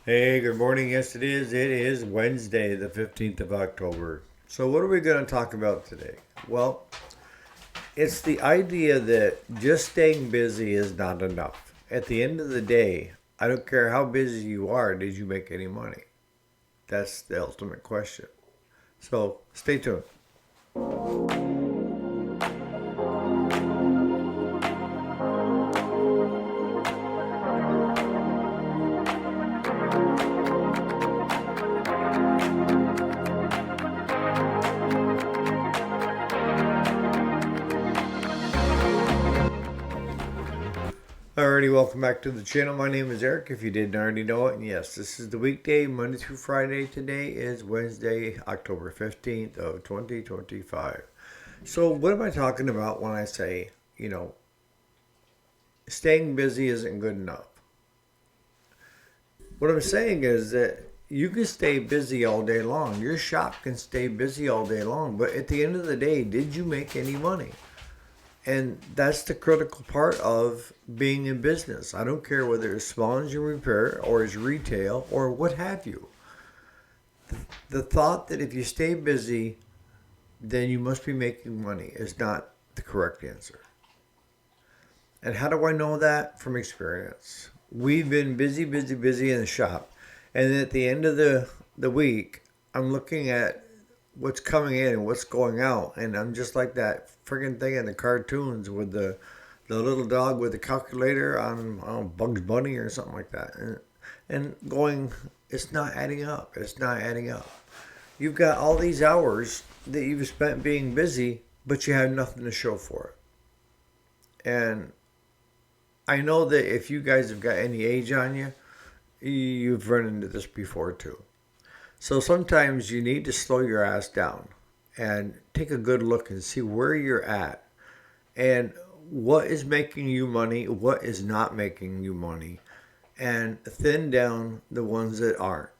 Hey, good morning. Yes, it is. It is Wednesday, the 15th of October. So, what are we going to talk about today? Well, it's the idea that just staying busy is not enough. At the end of the day, I don't care how busy you are, did you make any money? That's the ultimate question. So, stay tuned. Alrighty, welcome back to the channel. My name is Eric, if you didn't already know it. And yes, this is the weekday, Monday through Friday. Today is Wednesday, October 15th of 2025. So, what am I talking about when I say, staying busy isn't good enough? What I'm saying is that you can stay busy all day long. Your shop can stay busy all day long, but at the end of the day, did you make any money? And that's the critical part of being in business. I don't care whether it's small engine repair or it's retail or what have you. The thought that if you stay busy, then you must be making money is not the correct answer. And how do I know that? From experience. We've been busy, busy, busy in the shop. And at the end of the week, I'm looking at what's coming in and what's going out. And I'm just like that friggin' thing in the cartoons with the little dog with the calculator on Bugs Bunny or something like that. And going, it's not adding up. It's not adding up. You've got all these hours that you've spent being busy, but you have nothing to show for it. And I know that if you guys have got any age on you, you've run into this before too. So sometimes you need to slow your ass down and take a good look and see where you're at and what is making you money, what is not making you money, and thin down the ones that aren't.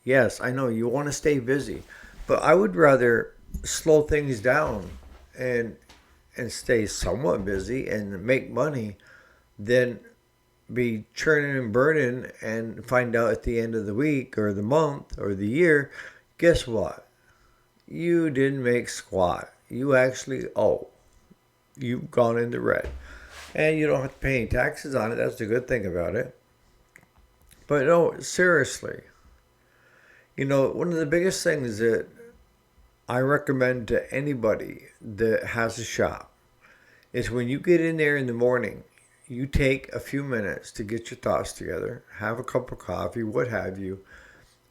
Yes, I know you want to stay busy, but I would rather slow things down and stay somewhat busy and make money than be churning and burning and find out at the end of the week or the month or the year, guess what? You didn't make squat. You actually owe. You've gone into red. And you don't have to pay any taxes on it. That's the good thing about it. But no, seriously. One of the biggest things that I recommend to anybody that has a shop is when you get in there in the morning, you take a few minutes to get your thoughts together, have a cup of coffee, what have you,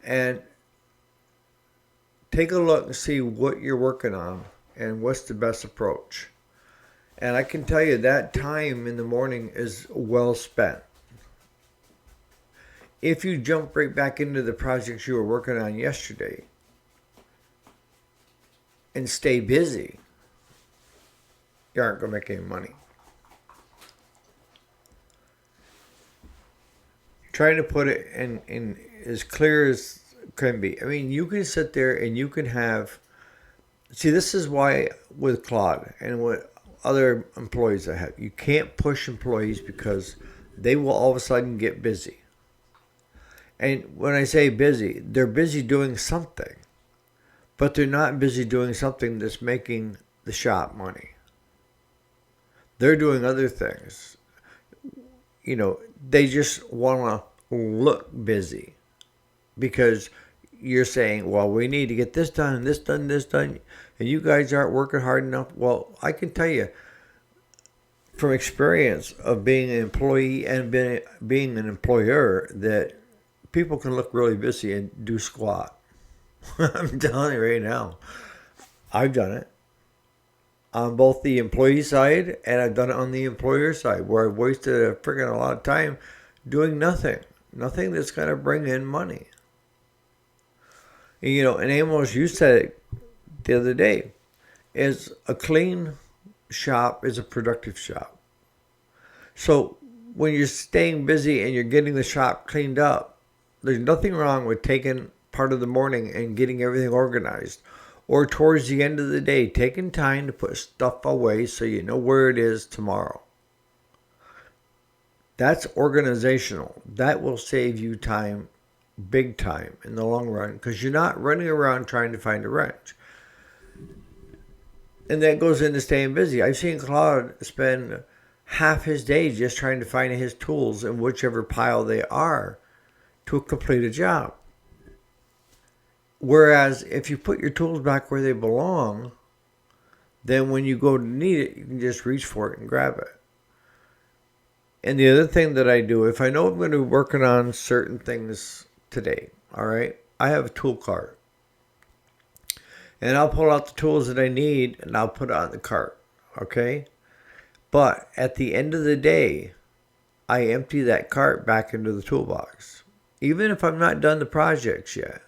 and take a look and see what you're working on and what's the best approach. And I can tell you that time in the morning is well spent. If you jump right back into the projects you were working on yesterday and stay busy, you aren't going to make any money. Trying to put it in as clear as can be. I mean, you can sit there and you can have. See, this is why with Claude and with other employees I have, you can't push employees because they will all of a sudden get busy. And when I say busy, they're busy doing something, but they're not busy doing something that's making the shop money. They're doing other things. They just want to look busy because you're saying, well, we need to get this done and this done, and this done, and you guys aren't working hard enough. Well, I can tell you from experience of being an employee and being an employer that people can look really busy and do squat. I'm telling you right now, I've done it on both the employee side and I've done it on the employer side where I've wasted a freaking a lot of time doing nothing that's going to bring in money. And Amos, you said it the other day, is a clean shop is a productive shop. So when you're staying busy and you're getting the shop cleaned up, there's nothing wrong with taking part of the morning and getting everything organized. Or towards the end of the day, taking time to put stuff away so you know where it is tomorrow. That's organizational. That will save you time, big time in the long run, because you're not running around trying to find a wrench. And that goes into staying busy. I've seen Claude spend half his day just trying to find his tools in whichever pile they are to complete a job. Whereas if you put your tools back where they belong, then when you go to need it, you can just reach for it and grab it. And the other thing that I do, if I know I'm going to be working on certain things today, all right, I have a tool cart. And I'll pull out the tools that I need and I'll put it on the cart, okay? But at the end of the day, I empty that cart back into the toolbox. Even if I'm not done the projects yet,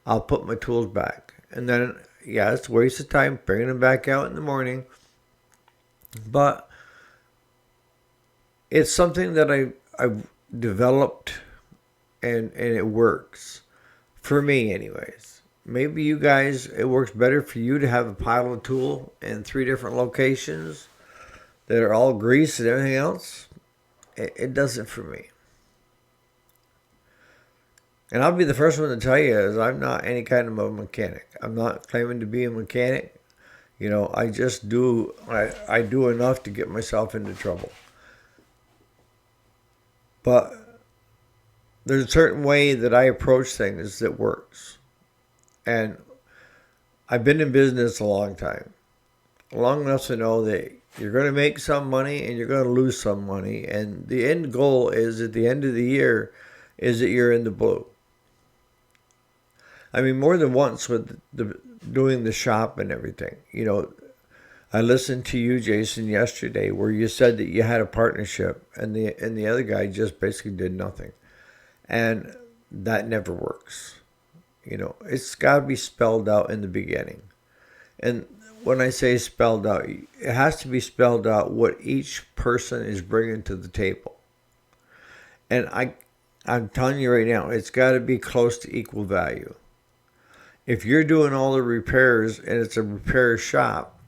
I'll put my tools back. And then, yeah, it's a waste of time bringing them back out in the morning. But it's something that I've developed and it works. For me, anyways. Maybe you guys, it works better for you to have a pile of tool in 3 different locations that are all grease and everything else. It doesn't for me. And I'll be the first one to tell you is I'm not any kind of a mechanic. I'm not claiming to be a mechanic. You know, I just do, I do enough to get myself into trouble. But there's a certain way that I approach things that works. And I've been in business a long time. Long enough to know that you're going to make some money and you're going to lose some money. And the end goal is at the end of the year is that you're in the blue. I mean, more than once with doing the shop and everything. You know, I listened to you, Jason, yesterday where you said that you had a partnership and the other guy just basically did nothing. And that never works. You know, it's got to be spelled out in the beginning. And when I say spelled out, it has to be spelled out what each person is bringing to the table. And I'm telling you right now, it's got to be close to equal value. If you're doing all the repairs and it's a repair shop,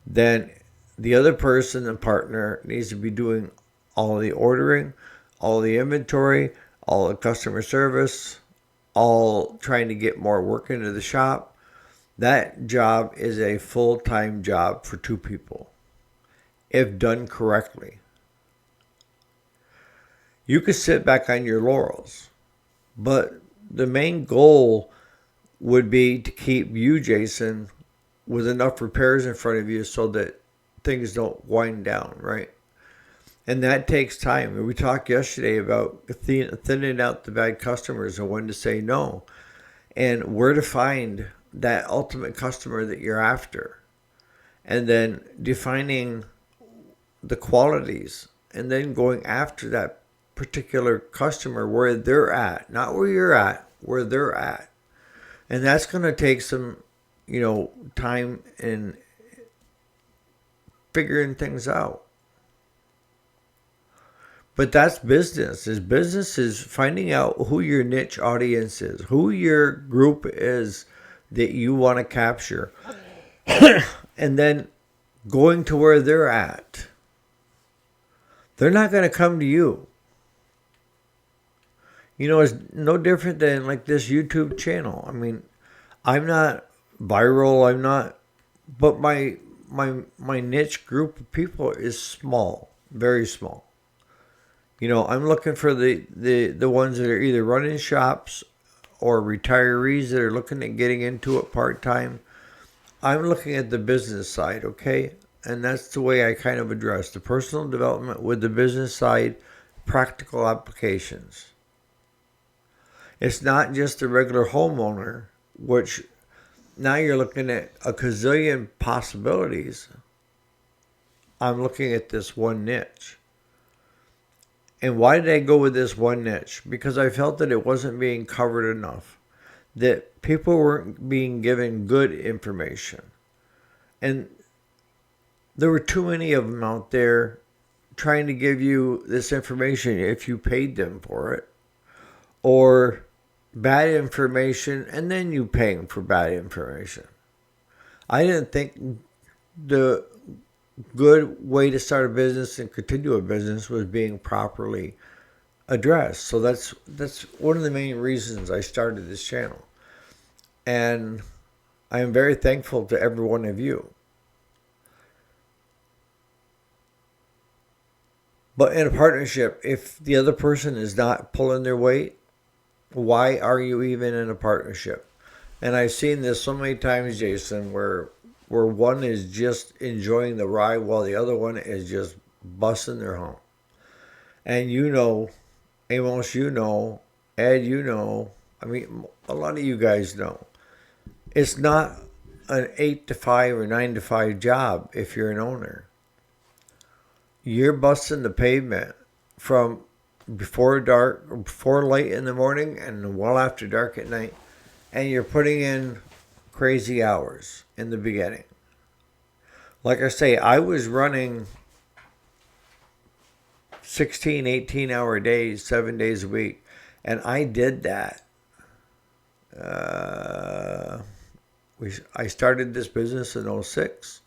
then the other person, the partner, needs to be doing all the ordering, all the inventory, all the customer service, all trying to get more work into the shop. That job is a full-time job for 2 people, if done correctly. You could sit back on your laurels, but the main goal would be to keep you, Jason, with enough repairs in front of you so that things don't wind down, right? And that takes time. We talked yesterday about thinning out the bad customers and when to say no. And where to find that ultimate customer that you're after. And then defining the qualities. And then going after that particular customer where they're at. Not where you're at, where they're at. And that's going to take some, you know, time in figuring things out. But that's business. Business is finding out who your niche audience is, who your group is that you want to capture, and then going to where they're at. They're not going to come to you. You know, it's no different than like this YouTube channel. I mean, I'm not viral. I'm not, but my niche group of people is small, very small. You know, I'm looking for the ones that are either running shops or retirees that are looking at getting into it part-time. I'm looking at the business side, okay? And that's the way I kind of address the personal development with the business side, practical applications. It's not just the regular homeowner, which now you're looking at a gazillion possibilities. I'm looking at this one niche. And why did I go with this one niche? Because I felt that it wasn't being covered enough. That people weren't being given good information. And there were too many of them out there trying to give you this information if you paid them for it. Or bad information and then you paying for bad information. I didn't think the good way to start a business and continue a business was being properly addressed. So that's one of the main reasons I started this channel. And I am very thankful to every one of you. But in a partnership, if the other person is not pulling their weight, why are you even in a partnership? And I've seen this so many times, Jason, where one is just enjoying the ride while the other one is just busting their hump. And you know, Amos, you know, Ed, you know, I mean, a lot of you guys know. It's not an 8 to 5 or 9 to 5 job if you're an owner. You're busting the pavement from before dark, before light in the morning and well after dark at night. And you're putting in crazy hours in the beginning. Like I say, I was running 16, 18-hour days, 7 days a week. And I did that. I started this business in 06.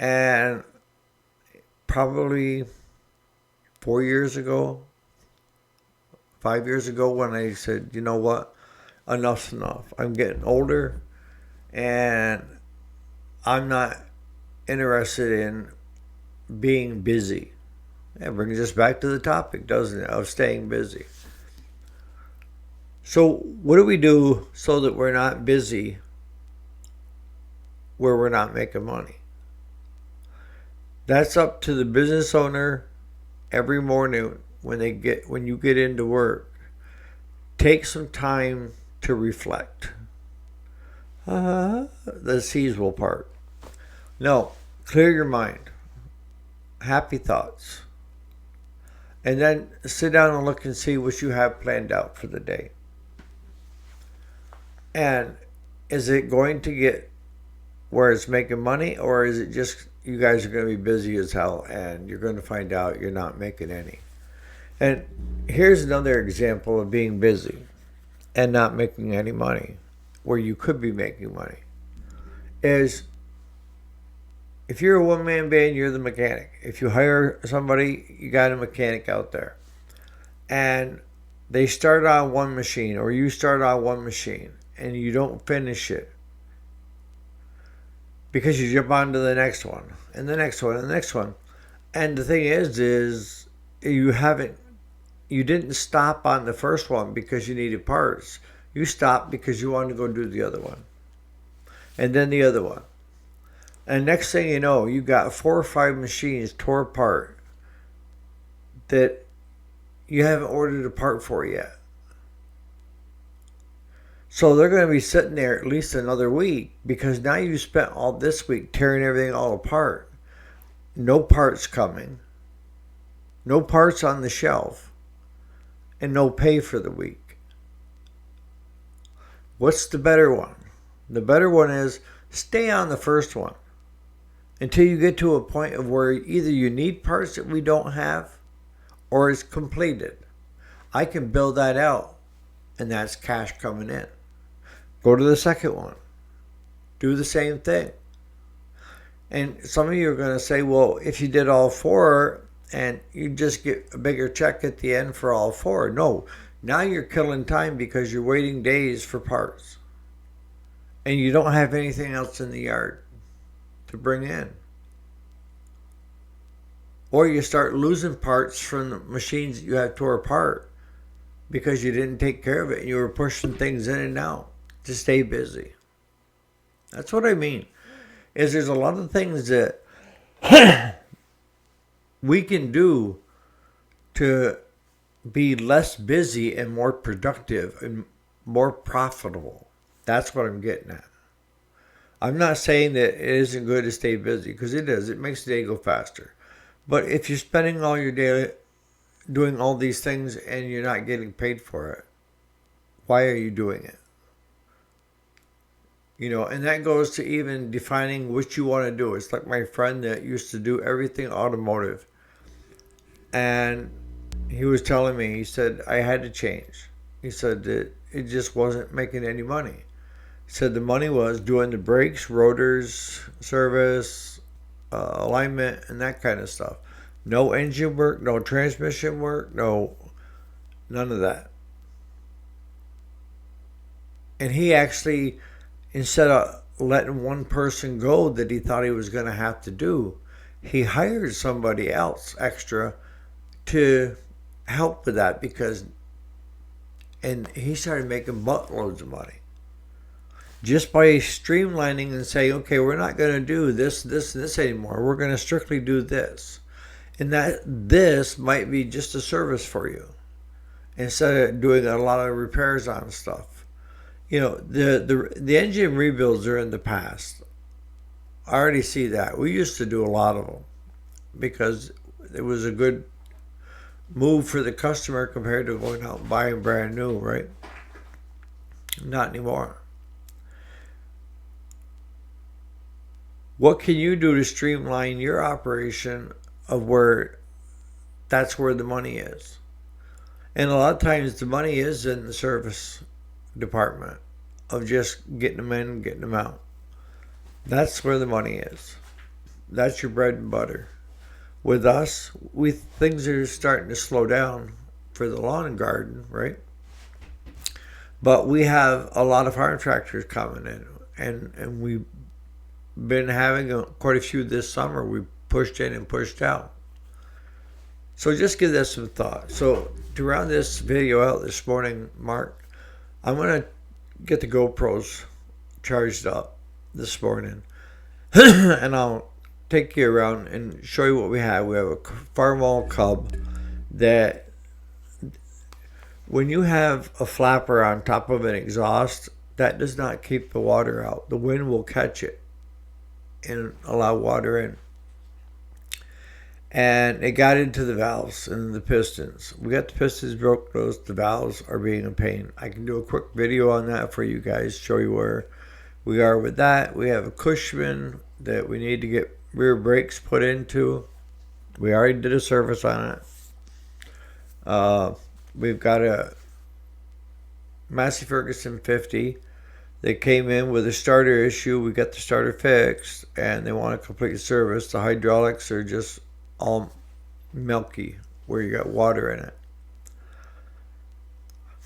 And probably 4 years ago, 5 years ago, when I said, you know what, enough's enough. I'm getting older and I'm not interested in being busy. That brings us back to the topic, doesn't it, of staying busy. So what do we do so that we're not busy where we're not making money? That's up to the business owner every morning when you get into work. Take some time to reflect. The C's will part. No, clear your mind. Happy thoughts. And then sit down and look and see what you have planned out for the day. And is it going to get where it's making money, or is it just you guys are going to be busy as hell and you're going to find out you're not making any? And here's another example of being busy and not making any money, where you could be making money, is if you're a one-man band, you're the mechanic. If you hire somebody, you got a mechanic out there. And they start on one machine, or you start on one machine, and you don't finish it because you jump on to the next one, and the next one, and the next one. And the thing is you didn't stop on the first one because you needed parts. You stopped because you wanted to go do the other one. And then the other one. And next thing you know, you got 4 or 5 machines tore apart that you haven't ordered a part for yet. So they're going to be sitting there at least another week because now you spent all this week tearing everything all apart. No parts coming. No parts on the shelf. And no pay for the week. What's the better one? The better one is stay on the first one until you get to a point of where either you need parts that we don't have or it's completed. I can build that out and that's cash coming in. Go to the second one. Do the same thing. And some of you are going to say, well, if you did all 4 and you just get a bigger check at the end for all 4. No, now you're killing time because you're waiting days for parts. And you don't have anything else in the yard to bring in. Or you start losing parts from the machines that you have tore apart because you didn't take care of it and you were pushing things in and out to stay busy. That's what I mean. Is there's a lot of things that we can do to be less busy and more productive and more profitable. That's what I'm getting at. I'm not saying that it isn't good to stay busy, because it is. It makes the day go faster. But if you're spending all your day doing all these things and you're not getting paid for it, why are you doing it? You know, and that goes to even defining what you want to do. It's like my friend that used to do everything automotive. And he was telling me, he said, I had to change. He said that it just wasn't making any money. He said the money was doing the brakes, rotors, service, alignment, and that kind of stuff. No engine work, no transmission work, none of that. And he actually, instead of letting one person go that he thought he was going to have to do, he hired somebody else extra to help with that and he started making buttloads of money just by streamlining and saying, okay, we're not going to do this, this, and this anymore. We're going to strictly do this. And that this might be just a service for you instead of doing a lot of repairs on stuff. The engine rebuilds are in the past. I already see that. We used to do a lot of them because it was a good move for the customer compared to going out and buying brand new, right? Not anymore. What can you do to streamline your operation of where that's where the money is? And a lot of times the money is in the service department of just getting them in, getting them out. That's where the money is. That's your bread and butter. With us, things are starting to slow down for the lawn and garden, right? But we have a lot of farm tractors coming in, and we've been having quite a few this summer. We pushed in and pushed out. So just give that some thought. So to round this video out this morning, Mark, I'm going to get the GoPros charged up this morning, and I'll take you around and show you what we have. We have a Farmall Cub that when you have a flapper on top of an exhaust, that does not keep the water out. The wind will catch it and allow water in. And it got into the valves and the pistons. We got the pistons broke loose. The valves are being a pain. I can do a quick video on that for you guys, show you where we are with that. We have a Cushman that we need to get rear brakes put into. We already did a service on it. We've got a Massey Ferguson 50. They came in with a starter issue. We got the starter fixed, and they want a complete service. The hydraulics are just all milky where you got water in it.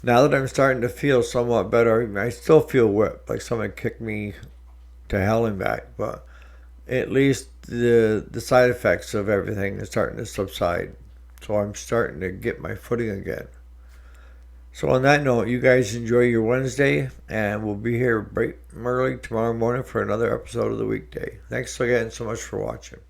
Now that I'm starting to feel somewhat better, I still feel whipped, like someone kicked me to hell and back, but at least the side effects of everything is starting to subside. So I'm starting to get my footing again. So on that note, you guys enjoy your Wednesday, and we'll be here bright and early tomorrow morning for another episode of the weekday. Thanks again so much for watching.